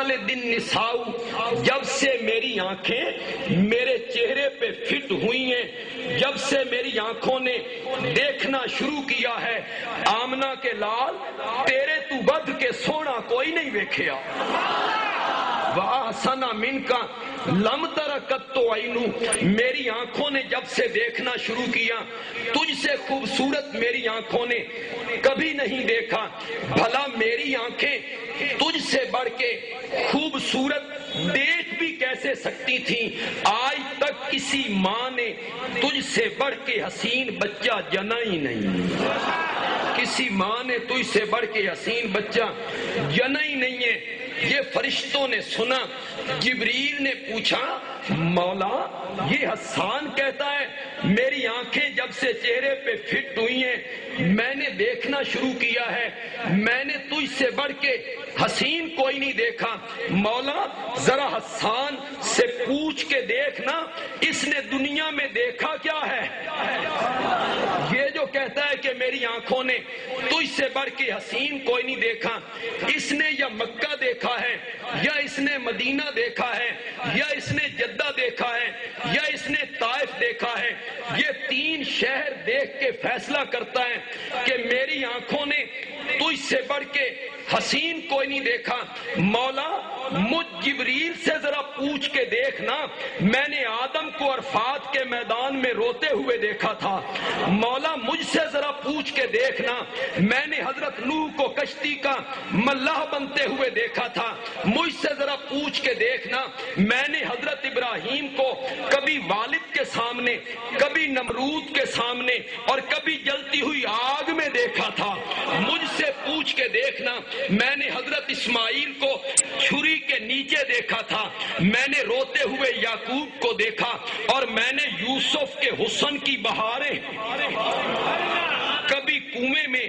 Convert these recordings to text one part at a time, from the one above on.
تلد النساء، جب سے میری آنکھیں میرے چہرے پہ فٹ ہوئی ہیں، جب سے میری آنکھوں نے دیکھنا شروع کیا ہے، آمنہ کے لال تیرے تو ود کے سونا کوئی نہیں ویکھیا، وَأَحْسَنَ مِنْكَ لَمْ تَرَ قَطُّ عَيْنٌ، میری آنکھوں نے جب سے دیکھنا شروع کیا تجھ سے خوبصورت میری آنکھوں نے کبھی نہیں دیکھا، بھلا میری آنکھیں تجھ سے بڑھ کے خوبصورت دیکھ بھی کیسے سکتی تھیں؟ آج تک کسی ماں نے تجھ سے بڑھ کے حسین بچہ جنا ہی نہیں، کسی ماں نے تجھ سے بڑھ کے حسین بچہ جنا ہی نہیں ہے۔ یہ فرشتوں نے سنا، جبریل نے پوچھا مولا یہ حسان کہتا ہے میری آنکھیں جب سے چہرے پہ فٹ ہوئی ہیں میں نے دیکھنا شروع کیا ہے، میں نے تجھ سے بڑھ کے حسین کوئی نہیں دیکھا، مولا ذرا حسان سے پوچھ کے دیکھنا اس نے دنیا میں دیکھا کیا ہے؟ یہ جو کہتا ہے کہ میری آنکھوں نے تجھ سے بڑھ کے حسین کوئی نہیں دیکھا، اس نے یا مکہ دیکھا ہے، یا اس نے مدینہ دیکھا ہے، یا اس نے جدہ دیکھا ہے، یا اس نے طائف دیکھا ہے، یہ تین شہر دیکھ کے فیصلہ کرتا ہے کہ میری آنکھوں نے تجھ سے بڑھ کے حسین کوئی نہیں دیکھا، مولا مجھ جبریل سے ذرا پوچھ کے دیکھنا، میں نے آدم کو عرفات کے میدان میں روتے ہوئے دیکھا تھا، مولا مجھ سے ذرا پوچھ کے دیکھنا، میں نے حضرت نوح کو کشتی کا ملاح بنتے ہوئے دیکھا تھا، مجھ سے ذرا پوچھ کے دیکھنا، میں نے حضرت ابراہیم کو کبھی والد کے سامنے، کبھی نمرود کے سامنے اور کبھی جلتی ہوئی آگ میں دیکھا تھا، مجھ سے پوچھ کے دیکھنا، میں نے حضرت اسماعیل کو چھری کے نیچے دیکھا تھا، میں نے روتے ہوئے یعقوب کو دیکھا، اور میں نے یوسف کے حسن کی بہاریں کبھی کنویں میں،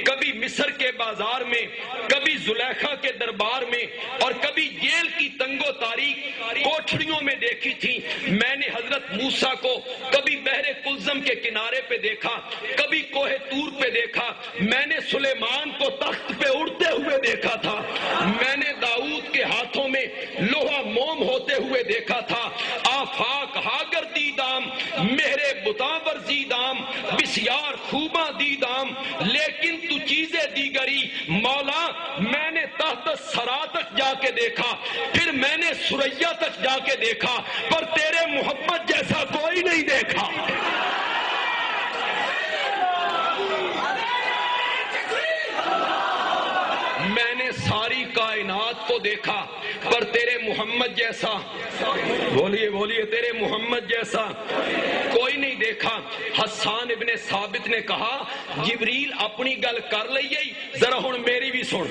کبھی مصر کے بازار میں، کبھی زلیخا کے دربار میں اور کبھی جیل کی تنگ و تاریک کوٹھڑیوں میں دیکھی تھی، میں نے حضرت موسیٰ کو کبھی بحر کلزم کے کنارے پہ دیکھا، کبھی کوہ طور پہ دیکھا، میں نے سلیمان کو تخت پہ اڑتے ہوئے دیکھا تھا، میں نے داؤد کے ہاتھوں میں لوہا موم ہوتے ہوئے دیکھا تھا، آفاق ہاگر دیدام میرے بتاں ورزیدام بسیار خوباں دیدام لیکن تو چیزیں دیگری، مولا میں نے تحت سرا تک جا کے دیکھا، پھر میں نے سریا تک جا کے دیکھا، پر تیرے محمد جیسا کوئی نہیں دیکھا۔ میں نے ساری کائنات کو دیکھا پر تیرے محمد جیسا، بولیے بولیے، تیرے محمد جیسا کوئی نہیں دیکھا۔ حسان ابن ثابت نے کہا جبریل اپنی گل کر لئیے ذرا ہن میری بھی سن۔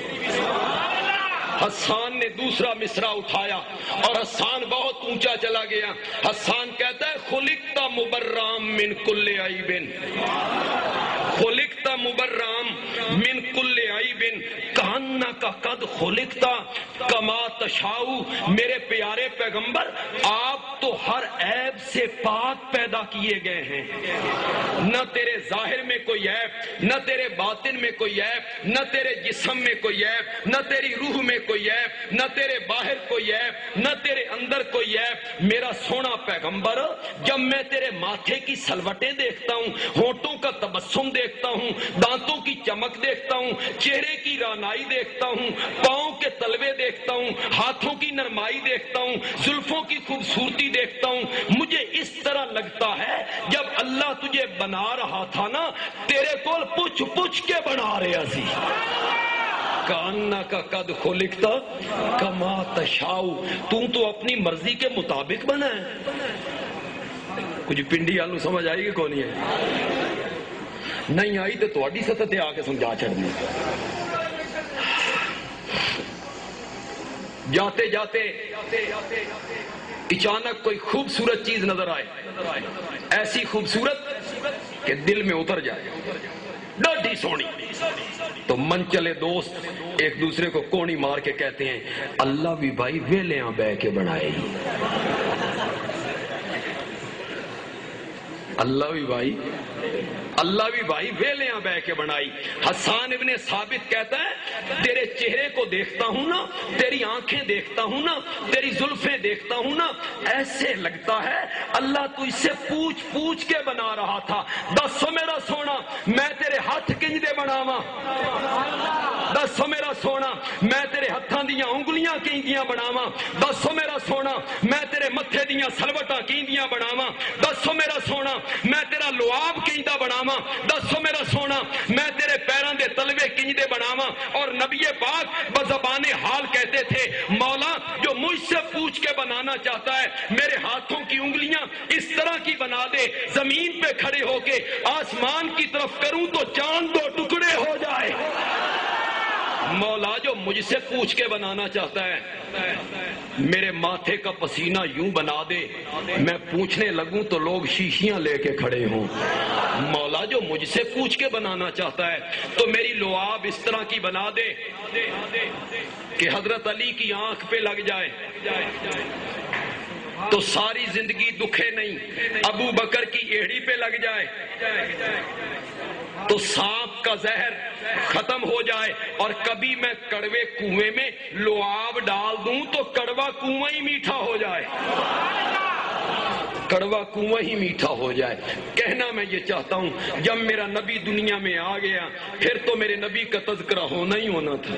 حسان نے دوسرا مصرع اٹھایا اور حسان بہت اونچا چلا گیا۔ حسان کہتا ہے خلقت مبرام من کل عیب، خلقت مبرام من کل عیب کانک قد خلقت کما تشاء، میرے پیارے پیغمبر آپ تو ہر عیب سے پاک پیدا کیے گئے ہیں، نہ تیرے ظاہر میں کوئی عیب، نہ تیرے باطن میں کوئی عیب، نہ تیرے جسم میں کوئی عیب، نہ تیری روح میں کوئی عیب، نہ تیرے باہر کوئی عیب، نہ تیرے اندر کوئی عیب۔ میرا سونا پیغمبر جب میں تیرے ماتھے کی سلوٹیں دیکھتا ہوں، ہونٹوں کا تبسم دیکھتا ہوں، دانتوں کی چمک دیکھتا ہوں، چہرے کی رانائی دیکھتا ہوں، پاؤں کے تلوے دیکھتا ہوں، ہاتھوں کی نرمائی دیکھتا ہوں، زلفوں کی خوبصورتی دیکھتا ہوں، مجھے اس طرح لگتا ہے جب اللہ تجھے بنا رہا تھا نا تیرے کول پوچھ پوچھ کے بنا رہا سی۔ کانک قد خلقت کما تشاء، تو اپنی مرضی کے مطابق بنا ہے۔ کچھ پنڈی آلو سمجھ آئی گی کون ہے؟ نہیں آئی تو تھوڑی سطح تے آ کے سمجھا چھڑنی۔ جاتے جاتے اچانک کوئی خوبصورت چیز نظر آئے، ایسی خوبصورت کہ دل میں اتر جائے، ڈاڈھی سونی، تو من چلے دوست ایک دوسرے کو کونی مار کے کہتے ہیں اللہ بھی بھائی ویلیاں بہ کے بنائے ہی، اللہ بھی بھائی ویلیاں بہ کے بنائی۔ حسان ابن ثابت کہتا ہے تیرے چہرے کو دیکھتا ہوں نا، تیری آنکھیں دیکھتا ہوں نا، تیری زلفیں دیکھتا ہوں نا، ایسے لگتا ہے اللہ تو اس سے پوچھ پوچھ کے بنا رہا تھا۔ دسو میرا سونا میں تیرے ہاتھ کنج دے بناواں، دسو میرا سونا میں تیرے ہتھاں دیاں انگلیاں کیندیاں بناواں، دسو میرا سونا میں تیرے متھے دیاں سلوٹاں کیندیاں بناواں، دسو میرا سونا میں تیرا لعاب کیندا بناواں، دسو میرا سونا میں تیرے پیراں دے تلوے کنج دے بناواں۔ اور نبی پاک بزبان حال کہتے تھے مولا جو مجھ سے پوچھ کے بنانا چاہتا ہے میرے ہاتھوں کی انگلیاں اس طرح کی بنا دے، زمین پہ کھڑے ہو کے آسمان کی طرف کروں تو چاند دو ٹکڑے ہو جائے۔ مولا جو مجھ سے پوچھ کے بنانا چاہتا ہے میرے ماتھے کا پسینہ یوں بنا دے میں پوچھنے لگوں تو لوگ شیشیاں لے کے کھڑے ہوں۔ مولا جو مجھ سے پوچھ کے بنانا چاہتا ہے تو میری لعاب اس طرح کی بنا دے کہ حضرت علی کی آنکھ پہ لگ جائے تو ساری زندگی دکھے نہیں، ابو بکر کی ایڑی پہ لگ جائے تو سانپ کا زہر ختم ہو جائے، اور کبھی میں کڑوے کنویں میں لعاب ڈال دوں تو کڑوا کنواں ہی میٹھا ہو جائے، کڑوا کنواں ہی میٹھا ہو جائے۔ کہنا میں یہ چاہتا ہوں جب میرا نبی دنیا میں آ گیا پھر تو میرے نبی کا تذکرہ ہونا ہی ہونا تھا۔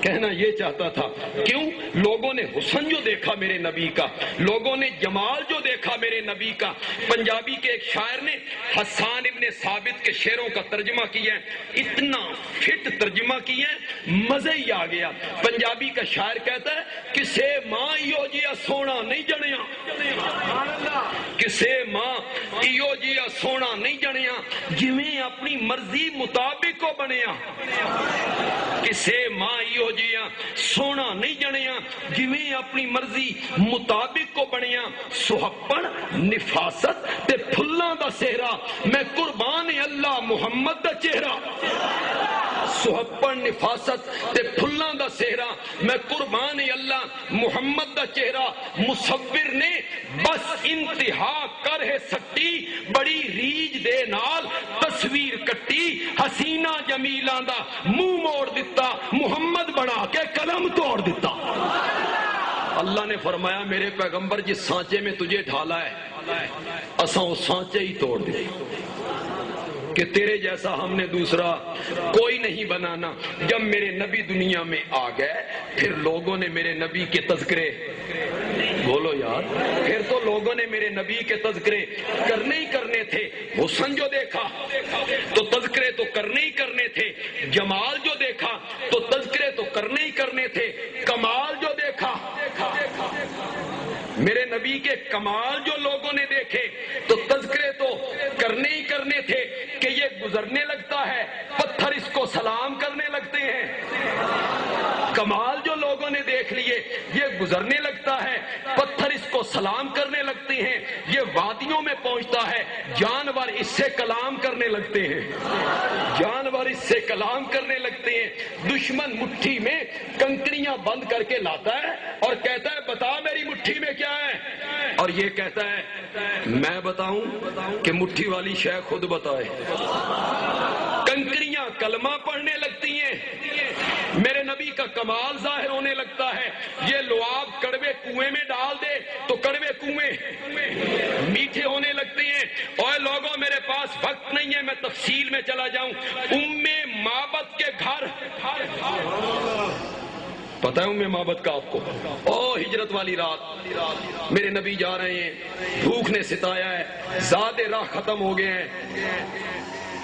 کہنا یہ چاہتا تھا کیوں؟ لوگوں نے حسن جو دیکھا میرے نبی کا، لوگوں نے جمال جو دیکھا میرے نبی کا۔ پنجابی کے ایک شاعر نے حسان ابن ثابت کے شعروں کا ترجمہ کیا ہے، اتنا فٹ ترجمہ کیا ہے مزے ہی آ گیا۔ پنجابی کا شاعر کہتا ہے کسے ماں ایو جیا سونا نہیں جنیا، کسے ماں ایو جیا سونا نہیں جنیا جویں اپنی مرضی مطابق کو بنیا، کسے ماں ایو جیا سونا نہیں جنیا جویں اپنی مرضی مطابق کو بنیا، سہپن نفاست تے پھلاں دا سہرا میں قربان اللہ محمد دا چہرہ، سہپن نفاست تے پھلاں دا سہرا میں قربان اللہ محمد دا چہرہ، مصور نے بس انتہا کر ہے سٹی بڑی ریج دے نال تصویر کٹی، حسینہ جمیلاں دا منہ موڑ دیتا محمد بنا کے قلم توڑ دیتا۔ اللہ نے فرمایا میرے پیغمبر جس سانچے میں تجھے ڈھالا ہے اساں وہ سانچے ہی توڑ دے کہ تیرے جیسا ہم نے دوسرا کوئی نہیں بنانا۔ جب میرے نبی دنیا میں آ گئے پھر لوگوں نے میرے نبی کے تذکرے، بولو یار، پھر تو لوگوں نے میرے نبی کے تذکرے کرنے ہی کرنے تھے۔ حسن جو دیکھا تو تذکرے تو کرنے ہی کرنے تھے، جمال جو دیکھا تو تذکرے تو کرنے ہی کرنے تھے، کمال جو دیکھا میرے نبی کے کمال جو لوگوں نے دیکھے تو تذکرے تو کرنے ہی کرنے تھے کہ یہ گزرنے لگتا ہے پتھر اس کو سلام کرنے لگتے ہیں، کمال جو لوگوں نے دیکھ لیے یہ گزرنے لگتا ہے پتھر اس کو سلام کرنے لگتے ہیں، یہ وادیوں میں پہنچتا ہے جانور اس سے کلام کرنے لگتے ہیں، جانور اس سے کلام کرنے لگتے ہیں۔ دشمن مٹھی میں کنکریاں بند کر کے لاتا ہے اور کہتا ہے بتا میری مٹھی میں کیا ہے، اور یہ کہتا ہے میں بتاؤں کہ مٹھی والی شے خود بتائے۔ کنکریاں کلمہ پڑھنے لگتی ہیں، میرے نبی کا کمال ظاہر ہونے لگتا ہے۔ یہ لعاب کڑوے کنویں میں ڈال دے تو کڑوے کنویں میٹھے ہونے لگتے ہیں۔ اور لوگوں میرے پاس وقت نہیں ہے میں تفصیل میں چلا جاؤں۔ معبد کے گھر پتہ ہے معبد کا آپ کو، ہجرت والی رات میرے نبی جا رہے ہیں، بھوک نے ستایا ہے، زاد راہ ختم ہو گئے ہیں،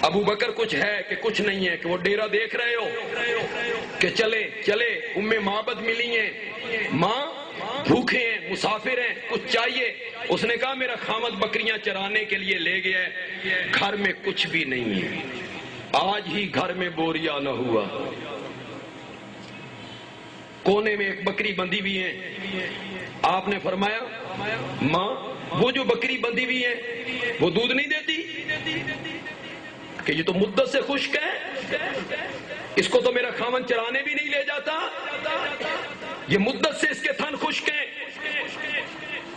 ابو بکر کچھ ہے کہ کچھ نہیں ہے کہ وہ ڈیرا دیکھ رہے ہو کہ چلے معبد ملی ہیں، ماں بھوکے ہیں مسافر ہیں کچھ چاہیے۔ اس نے کہا میرا خامد بکریاں چرانے کے لیے لے گیا ہے، گھر میں کچھ بھی نہیں ہے، آج ہی گھر میں بوریا نہ ہوا۔ کونے میں ایک بکری بندھی ہوئی ہے، آپ نے فرمایا ماں وہ جو بکری بندھی ہوئی ہے وہ دودھ نہیں دیتی کہ یہ تو مدت سے خشک ہے، اس کو تو میرا خامن چرانے بھی نہیں لے جاتا، یہ مدت سے اس کے تھن خشک ہیں۔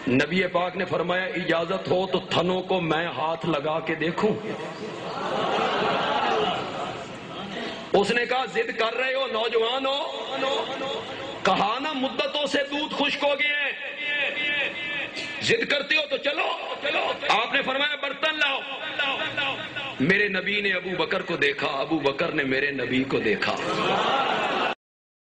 نبی پاک نے فرمایا اجازت ہو تو تھنوں کو میں ہاتھ لگا کے دیکھوں؟ اس نے کہا ضد کر رہے ہو نوجوان ہو، کہا نا مدتوں سے دودھ خشک ہو گئے ہیں، ضد کرتے ہو تو چلو۔ آپ نے فرمایا برتن لاؤ۔ میرے نبی نے ابو بکر کو دیکھا، ابو بکر نے میرے نبی کو دیکھا۔